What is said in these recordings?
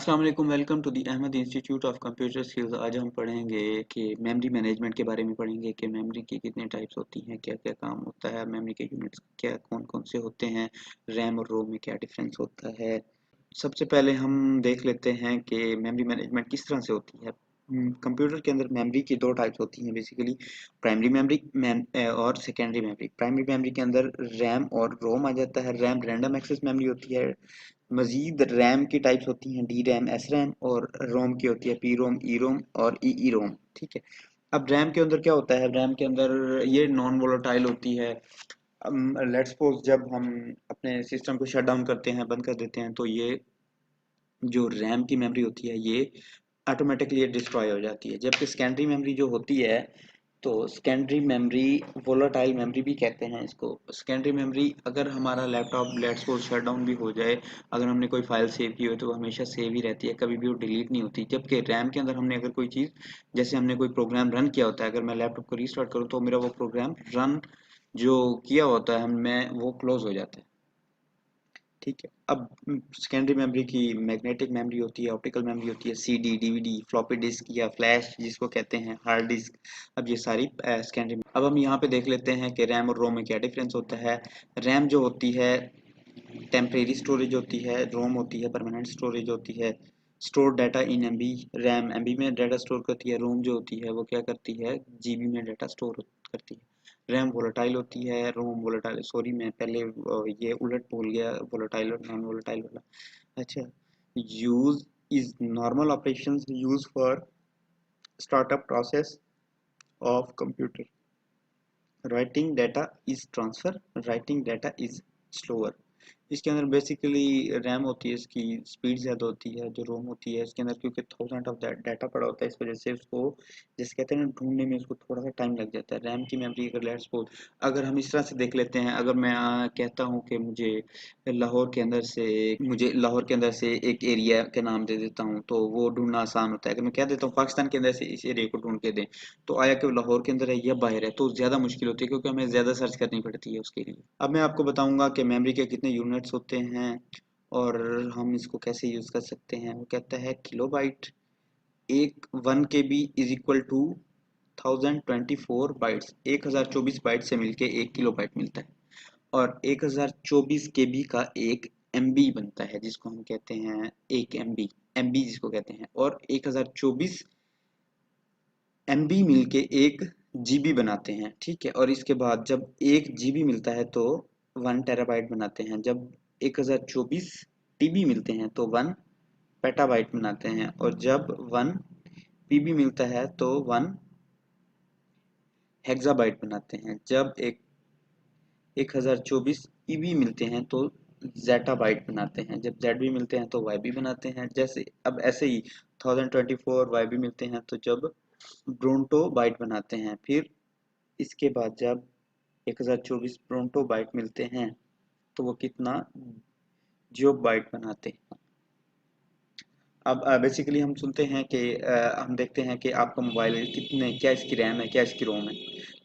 अस्सलाम वालेकुम, welcome to the Ahmad institute of computer skills. आज हम पढ़ेंगे कि मेमोरी मैनेजमेंट के बारे में पढ़ेंगे कि मेमोरी की कितने टाइप्स होती हैं, क्या क्या काम होता है, मेमोरी के यूनिट्स क्या कौन कौन से होते हैं, रैम और रोम में क्या डिफरेंस होता है। सबसे पहले हम देख लेते हैं कि मेमोरी मैनेजमेंट किस तरह से होती है। कंप्यूटर के अंदर मेमोरी की दो टाइप्स होती हैं बेसिकली, प्राइमरी मेमोरी और सेकेंडरी मेमोरी। प्राइमरी मेमोरी के अंदर रैम और रोम आ जाता है। रैम रैंडम एक्सेस मेमोरी होती है। मजीद रैम की टाइप्स होती हैं डी रैम, एस रैम, और रोम की होती है पी रोम, ई रोम और ई रोम। ठीक है। अब रैम के अंदर क्या होता है, रैम के अंदर ये नॉन वोलेटाइल होती है। लेट्स सपोज जब हम अपने सिस्टम को शट डाउन करते हैं, बंद कर देते हैं, तो ये जो रैम की मेमोरी होती है ये ऑटोमेटिकली डिस्ट्रॉय हो जाती है। जबकि सेकेंडरी मेमोरी जो होती है, तो सेकेंडरी मेमोरी वोलेटाइल मेमोरी भी कहते हैं इसको। सेकेंडरी मेमोरी, अगर हमारा laptop let's suppose shut down भी हो जाए, अगर हमने कोई फाइल सेव की हो तो वो हमेशा सेव ही रहती है, कभी भी वो डिलीट नहीं होती। जबकि रैम के अंदर हमने अगर कोई चीज़, जैसे हमने कोई प्रोग्राम रन किया होता है, अगर मैं लैपटॉप को रीस्टार्ट करूँ तो मेरा वो प्रोग्राम रन जो किया होता है मैं वो क्लोज हो जाता है। ठीक है। अब सेकेंडरी मेमोरी की मैग्नेटिक मेमोरी होती है, ऑप्टिकल मेमोरी होती है, सीडी, डीवीडी, फ्लॉपी डिस्क या फ्लैश जिसको कहते हैं, हार्ड डिस्क। अब ये सारी सेकेंडरी। अब हम यहाँ पे देख लेते हैं कि रैम और रोम में क्या डिफरेंस होता है। रैम जो होती है टेम्परेरी स्टोरेज होती है, रोम होती है परमानेंट स्टोरेज होती है। Store data in MB, RAM MB में डाटा स्टोर करती है, रोम जो होती है वो क्या करती है, जीबी में डाटा स्टोर करती है। रैम वोलेटाइल होती है, रोम वोलेटाइल, सॉरी मैं पहले ये उलट बोल गया, वोलेटाइल और नॉन वोलेटाइल वाला। अच्छा। Use is normal operations use for startup process of computer. Writing data is transfer, writing data is slower. इसके अंदर बेसिकली रैम होती है, इसकी स्पीड ज़्यादा होती है। जो रोम होती है इसके अंदर क्योंकि थाउजेंड ऑफ डाटा पड़ा होता है, इस वजह से उसको जैसे कहते हैं ना ढूंढने में उसको थोड़ा सा टाइम लग जाता है। रैम की मेमोरी अगर लेट्स सपोज, अगर हम इस तरह से देख लेते हैं, अगर मैं कहता हूँ कि मुझे लाहौर के अंदर से एक एरिया के नाम दे देता हूँ तो वो ढूंढना आसान होता है। अगर मैं कह देता हूँ पाकिस्तान के अंदर से इस एरिया को ढूंढ के दें, तो आया कि वो लाहौर के अंदर है या बाहर है, तो ज़्यादा मुश्किल होती है क्योंकि हमें ज़्यादा सर्च करनी पड़ती है उसके लिए। अब मैं आपको बताऊंगा कि मेमोरी के कितने यूनिट्स होते हैं और हम इसको कैसे यूज़ कर सकते हैं। वो कहता है किलोबाइट। एक 1 KB is equal to 1024 bytes, 1024 byte से मिलके 1 किलोबाइट मिलता है। और 1024 KB का एक MB बनता है जिसको हम कहते हैं एक MB जिसको कहते हैं। और 1024 MB मिलके एक GB बनाते हैं। ठीक है। और इसके बाद जब 1 GB मिलता है तो 1 TB बनाते हैं। जब 1024 TB मिलते हैं तो 1 पेटाबाइट बनाते हैं। और जब 1 PB मिलता है तो 1 हेक्साबाइट बनाते हैं। जब 1024 EB मिलते हैं तो जेटाबाइट बनाते हैं। जब ZB मिलते हैं तो YB बनाते हैं। जैसे अब ऐसे ही 1024 YB मिलते हैं तो जब ब्रोंटो बाइट बनाते हैं। फिर इसके बाद जब 1024 ब्रोंटो बाइट मिलते हैं तो वो कितना जियो बाइट बनाते हैं। अब बेसिकली हम सुनते हैं कि हम देखते हैं कि आपका मोबाइल कितने, क्या इसकी रैम है, क्या इसकी रोम है।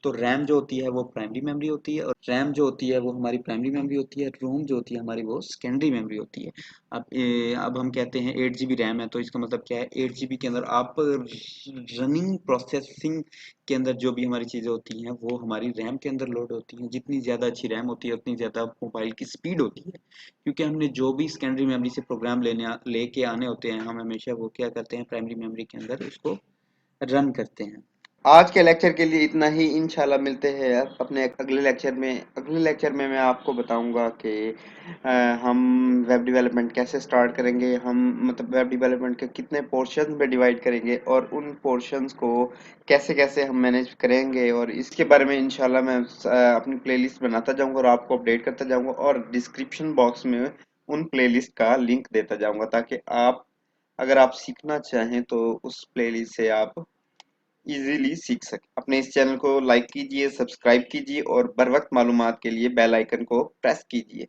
तो रैम जो होती है वो प्राइमरी मेमोरी होती है, और रैम जो होती है वो हमारी प्राइमरी मेमोरी होती है। रोम जो होती है हमारी वो सेकेंडरी मेमोरी होती है। अब हम कहते हैं 8 GB रैम है, तो इसका मतलब क्या है, 8 GB के अंदर आप रनिंग प्रोसेसिंग के अंदर जो भी हमारी चीज़ें होती हैं वो हमारी रैम के अंदर लोड होती हैं। जितनी ज़्यादा अच्छी रैम होती है उतनी ज़्यादा मोबाइल की स्पीड होती है, क्योंकि हमने जो भी सेकेंडरी मेमोरी से प्रोग्राम लेके आने होते हैं, हम हमेशा वो क्या करते हैं, प्राइमरी मेमोरी के अंदर उसको रन करते हैं। आज के लेक्चर के लिए इतना ही। इंशाल्लाह मिलते हैं अपने अगले लेक्चर में। अगले लेक्चर में मैं आपको बताऊंगा कि हम वेब डेवलपमेंट कैसे स्टार्ट करेंगे, हम मतलब वेब डेवलपमेंट के कितने पोर्शन में डिवाइड करेंगे और उन पोर्शंस को कैसे कैसे हम मैनेज करेंगे। और इसके बारे में इंशाल्लाह मैं अपनी प्लेलिस्ट बनाता जाऊंगा और आपको अपडेट करता जाऊंगा, और डिस्क्रिप्शन बॉक्स में उन प्लेलिस्ट का लिंक देता जाऊंगा ताकि आप, अगर आप सीखना चाहें तो उस प्लेलिस्ट से आप इजीली सीख सके। अपने इस चैनल को लाइक कीजिए, सब्सक्राइब कीजिए और बर वक्त मालूमात के लिए बेल आइकन को प्रेस कीजिए।